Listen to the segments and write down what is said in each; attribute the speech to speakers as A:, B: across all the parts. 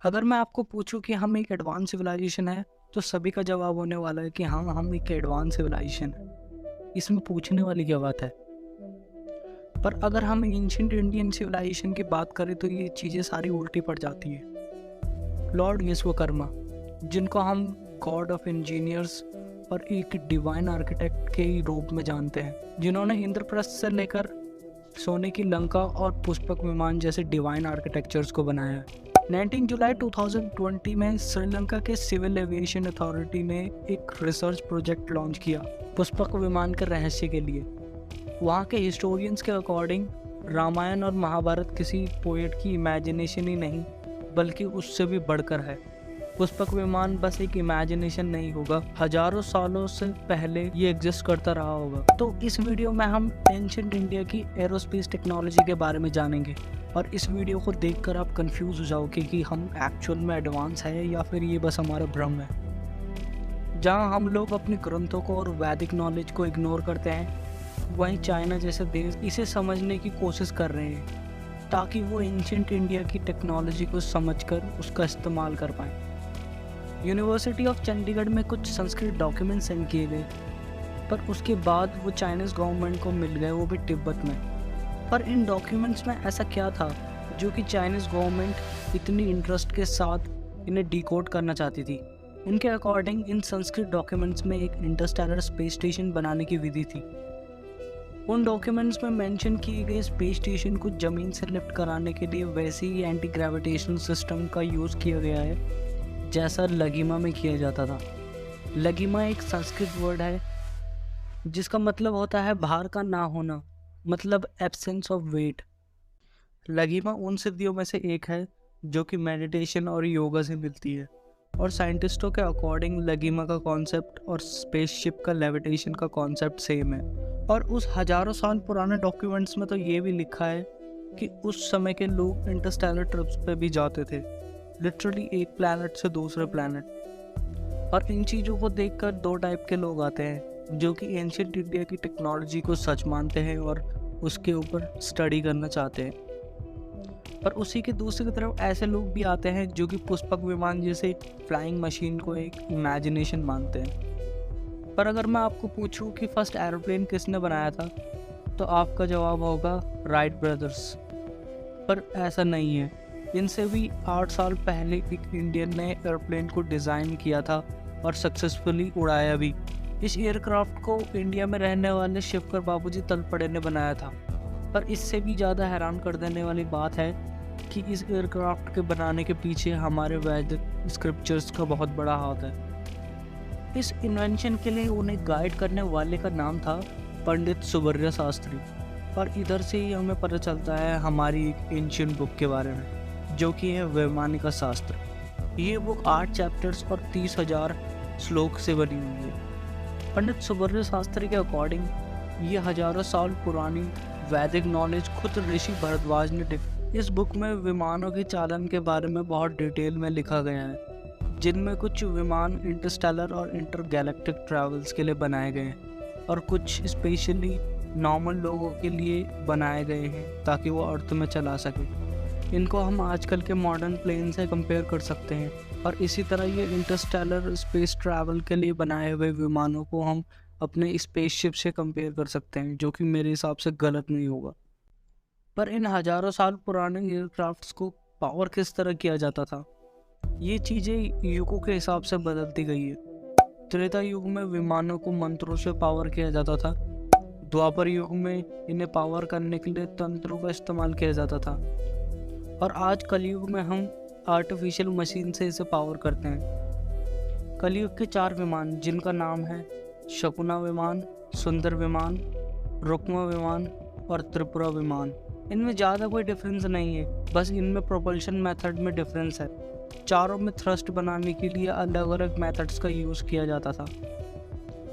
A: अगर मैं आपको पूछूं कि हम एक एडवांस सिविलाइजेशन है, तो सभी का जवाब होने वाला है कि हाँ, हम एक एडवांस सिविलाइजेशन है। इसमें पूछने वाली क्या बात है। पर अगर हम एंशिएंट इंडियन सिविलाइजेशन की बात करें तो ये चीज़ें सारी उल्टी पड़ जाती हैं। लॉर्ड विश्वकर्मा, जिनको हम गॉड ऑफ इंजीनियर्स और एक डिवाइन आर्किटेक्ट के रूप में जानते हैं, जिन्होंने इंद्रप्रस्थ से लेकर सोने की लंका और पुष्पक विमान जैसे डिवाइन आर्किटेक्चर्स को बनाया है। 19 जुलाई 2020 में श्रीलंका के सिविल एविएशन अथॉरिटी ने एक रिसर्च प्रोजेक्ट लॉन्च किया पुष्पक विमान के रहस्य के लिए। वहाँ के हिस्टोरियंस के अकॉर्डिंग रामायण और महाभारत किसी पोएट की इमेजिनेशन ही नहीं, बल्कि उससे भी बढ़कर है। पुष्पक विमान बस एक इमेजिनेशन नहीं होगा, हजारों सालों से पहले ये एग्जिस्ट करता रहा होगा। तो इस वीडियो में हम एंशिएंट इंडिया की एरोस्पेस टेक्नोलॉजी के बारे में जानेंगे, और इस वीडियो को देखकर आप कंफ्यूज हो जाओगे कि हम एक्चुअल में एडवांस है या फिर ये बस हमारा भ्रम है। जहाँ हम लोग अपने ग्रंथों को और वैदिक नॉलेज को इग्नोर करते हैं, वहीं चाइना जैसे देश इसे समझने की कोशिश कर रहे हैं ताकि वो एंशिएंट इंडिया की टेक्नोलॉजी को समझकर उसका इस्तेमाल कर पाएँ। यूनिवर्सिटी ऑफ चंडीगढ़ में कुछ संस्कृत डॉक्यूमेंट सेंड किए गए, पर उसके बाद वो चाइनीज़ गवर्नमेंट को मिल गए, वो भी तिब्बत में। पर इन डॉक्यूमेंट्स में ऐसा क्या था जो कि चाइनीज़ गवर्नमेंट इतनी इंटरेस्ट के साथ इन्हें डिकोड करना चाहती थी। इनके अकॉर्डिंग इन संस्कृत डॉक्यूमेंट्स में एक इंटरस्टेलर स्पेस स्टेशन बनाने की विधि थी। उन डॉक्यूमेंट्स में मेंशन किए गए स्पेस स्टेशन को ज़मीन से लिफ्ट कराने के लिए वैसे ही एंटी ग्रेविटेशनल सिस्टम का यूज़ किया गया है जैसा लगिमा में किया जाता था। लगिमा एक संस्कृत वर्ड है जिसका मतलब होता है भार का ना होना, मतलब एब्सेंस ऑफ वेट। लगिमा उन सिद्धियों में से एक है जो कि मेडिटेशन और योगा से मिलती है, और साइंटिस्टों के अकॉर्डिंग लगिमा का कॉन्सेप्ट और स्पेसशिप का लेविटेशन का कॉन्सेप्ट सेम है। और उस हजारों साल पुराने डॉक्यूमेंट्स में तो ये भी लिखा है कि उस समय के लोग इंटरस्टेलर ट्रिप्स पे भी जाते थे, लिटरली एक प्लैनेट से दूसरे प्लैनेट। और इन चीज़ों को देखकर दो टाइप के लोग आते हैं, जो कि एंशिएंट इंडिया की टेक्नोलॉजी को सच मानते हैं और उसके ऊपर स्टडी करना चाहते हैं। पर उसी के दूसरी तरफ ऐसे लोग भी आते हैं जो कि पुष्पक विमान जैसे फ्लाइंग मशीन को एक इमेजिनेशन मानते हैं। पर अगर मैं आपको पूछूं कि फर्स्ट एरोप्लेन किसने बनाया था, तो आपका जवाब होगा राइट ब्रदर्स। पर ऐसा नहीं है। इनसे भी 8 साल पहले एक इंडियन ने एयरप्लेन को डिज़ाइन किया था और सक्सेसफुली उड़ाया भी। इस एयरक्राफ्ट को इंडिया में रहने वाले शिवकर बाबूजी तलपड़े ने बनाया था। पर इससे भी ज़्यादा हैरान कर देने वाली बात है कि इस एयरक्राफ्ट के बनाने के पीछे हमारे वैदिक स्क्रिप्चर्स का बहुत बड़ा हाथ है। इस इन्वेंशन के लिए उन्हें गाइड करने वाले का नाम था पंडित सुब्रह्मण्य शास्त्री। और इधर से ही हमें पता चलता है हमारी एक एंशिएंट बुक के बारे में, जो कि है वैमानिक शास्त्र। ये बुक 8 चैप्टर्स और 30,000 श्लोक से बनी हुई है। पंडित सुब्रह्मण्य शास्त्री के अकॉर्डिंग ये हजारों साल पुरानी वैदिक नॉलेज खुद ऋषि भरद्वाज ने इस बुक में विमानों के चालन के बारे में बहुत डिटेल में लिखा गया है, जिनमें कुछ विमान इंटरस्टेलर और इंटरगैलेक्टिक ट्रैवल्स के लिए बनाए गए हैं और कुछ स्पेशली नॉर्मल लोगों के लिए बनाए गए हैं ताकि वो अर्थ में चला सके। इनको हम आजकल के मॉडर्न प्लेन से कंपेयर कर सकते हैं, और इसी तरह ये इंटरस्टेलर स्पेस ट्रैवल के लिए बनाए हुए विमानों को हम अपने स्पेसशिप से कंपेयर कर सकते हैं, जो कि मेरे हिसाब से गलत नहीं होगा। पर इन हजारों साल पुराने एयरक्राफ्ट्स को पावर किस तरह किया जाता था, ये चीज़ें युगों के हिसाब से बदलती गई है। त्रेता युग में विमानों को मंत्रों से पावर किया जाता था। द्वापर युग में इन्हें पावर करने के लिए तंत्रों का इस्तेमाल किया जाता था, और आज कलयुग में हम आर्टिफिशियल मशीन से इसे पावर करते हैं। कलयुग के 4 विमान, जिनका नाम है शकुना विमान, सुंदर विमान, रुक्मा विमान और त्रिपुरा विमान, इनमें ज़्यादा कोई डिफरेंस नहीं है, बस इनमें प्रोपल्शन मेथड में डिफरेंस है। चारों में थ्रस्ट बनाने के लिए अलग अलग मेथड्स का यूज़ किया जाता था।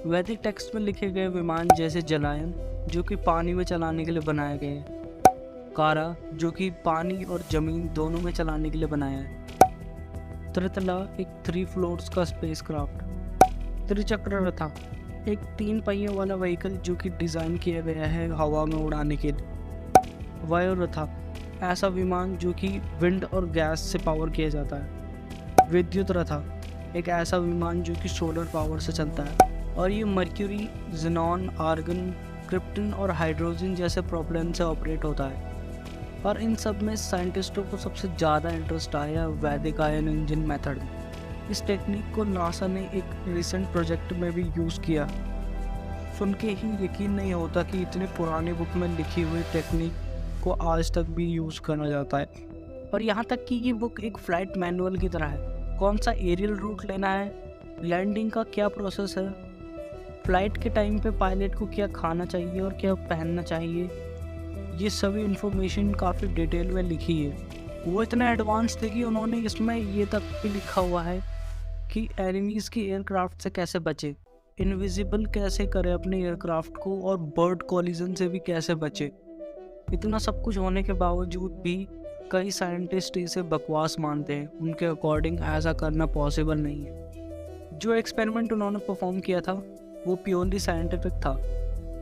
A: वैदिक टेक्स्ट में लिखे गए विमान जैसे जलायन, जो कि पानी में चलाने के लिए बनाए गए हैं, कारा, जो कि पानी और ज़मीन दोनों में चलाने के लिए बनाया है, त्रितला एक 3 फ्लोर्स का स्पेसक्राफ्ट, त्रिचक्र रथा एक 3 पहियों वाला व्हीकल जो कि डिज़ाइन किया गया है हवा में उड़ाने के लिए, वायुरथा ऐसा विमान जो कि विंड और गैस से पावर किया जाता है, विद्युत रथा, एक ऐसा विमान जो कि सोलर पावर से चलता है, और ये मर्क्यूरी, जिनॉन, आर्गन, क्रिप्टन और हाइड्रोजन जैसे प्रोपेलेंट से ऑपरेट होता है। और इन सब में साइंटिस्टों को सबसे ज़्यादा इंटरेस्ट आया वैदिक आयन इंजन मेथड में। इस टेक्निक को नासा ने एक रिसेंट प्रोजेक्ट में भी यूज़ किया। सुन के ही यकीन नहीं होता कि इतने पुरानी बुक में लिखी हुई टेक्निक को आज तक भी यूज़ करा जाता है। और यहाँ तक कि ये बुक एक फ्लाइट मैनुअल की तरह है। कौन सा एरियल रूट लेना है, लैंडिंग का क्या प्रोसेस है, फ्लाइट के टाइम पे पायलट को क्या खाना चाहिए और क्या पहनना चाहिए, ये सभी इन्फॉर्मेशन काफ़ी डिटेल में लिखी है। वो इतना एडवांस थे कि उन्होंने इसमें ये तक भी लिखा हुआ है कि एनिमीज़ की एयरक्राफ्ट से कैसे बचे, इनविजिबल कैसे करे अपने एयरक्राफ्ट को, और बर्ड कॉलिजन से भी कैसे बचे। इतना सब कुछ होने के बावजूद भी कई साइंटिस्ट इसे बकवास मानते हैं। उनके अकॉर्डिंग ऐसा करना पॉसिबल नहीं है। जो एक्सपेरिमेंट उन्होंने परफॉर्म किया था वो प्योरली साइंटिफिक था,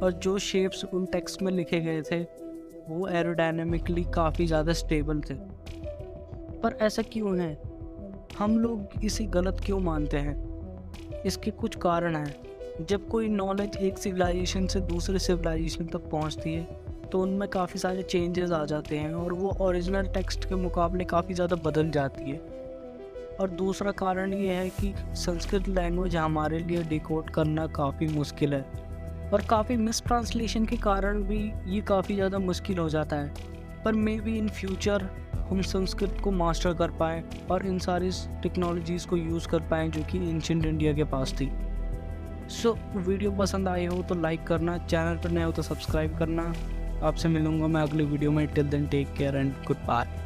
A: और जो शेप्स उन टेक्स्ट में लिखे गए थे वो एरोडायनेमिकली काफ़ी ज़्यादा स्टेबल थे। पर ऐसा क्यों है, हम लोग इसे गलत क्यों मानते हैं? इसके कुछ कारण हैं। जब कोई नॉलेज एक सिविलाइजेशन से दूसरे सिविलाइजेशन तक पहुंचती है तो उनमें काफ़ी सारे चेंजेस आ जाते हैं और वो ओरिजिनल टेक्स्ट के मुकाबले काफ़ी ज़्यादा बदल जाती है। और दूसरा कारण ये है कि संस्कृत लैंग्वेज हमारे लिए डिकोड करना काफ़ी मुश्किल है, और काफ़ी मिस ट्रांसलेशन के कारण भी ये काफ़ी ज़्यादा मुश्किल हो जाता है। पर मे बी इन फ्यूचर हम संस्कृत को मास्टर कर पाएँ और इन सारी टेक्नोलॉजीज़ को यूज़ कर पाएँ जो कि एंशिएंट इंडिया के पास थी। सो वीडियो पसंद आई हो तो लाइक करना, चैनल पर नए हो तो सब्सक्राइब करना। आपसे मिलूंगा मैं अगली वीडियो में। Till then take care and good bye.